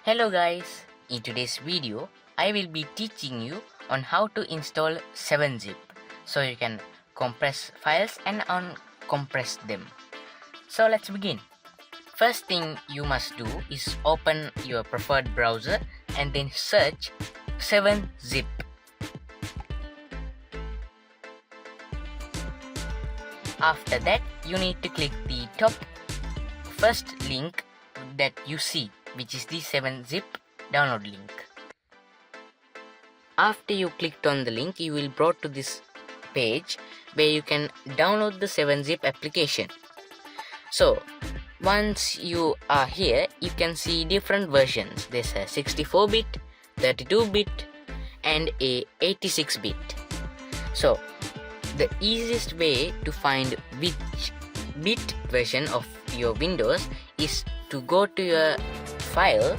Hello guys, in today's video I will be teaching you on how to install 7-zip so you can compress files and uncompress them. So let's begin. First thing you must do is open your preferred browser and then search 7-zip. After that, you need to click the top first link that you see, which is the 7-zip download link. After you clicked on the link, you will brought to this page where you can download the 7-zip application. So once you are here, you can see different versions. There's a 64-bit, 32-bit and a 86-bit. So the easiest way to find which bit version of your Windows is to go to your file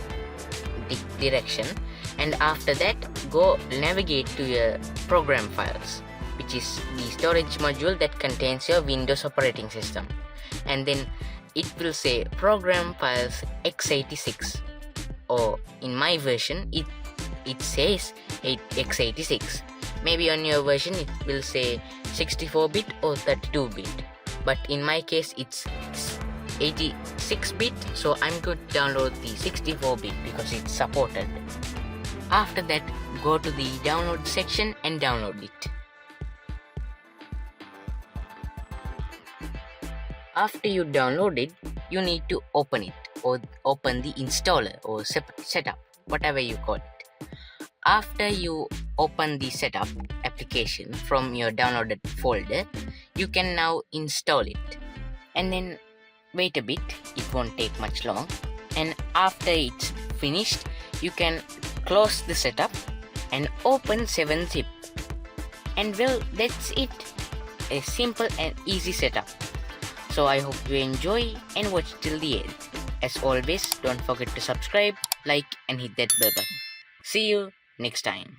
direction, and after that go navigate to your program files, which is the storage module that contains your Windows operating system, and then it will say program files x86, or in my version it says x86. Maybe on your version it will say 64-bit or 32-bit, but in my case it's 86-bit, so I'm going to download the 64-bit because it's supported. After that, go to the download section and download it. After you download it, you need to open it, or open the installer or setup, whatever you call it. After you open the setup application from your downloaded folder, you can now install it, and then wait a bit, it won't take much long, and after it's finished you can close the setup and open 7-zip, and well, that's it. A simple and easy setup. So I hope you enjoy and watch till the end. As always, don't forget to subscribe, like and hit that bell button. See you next time.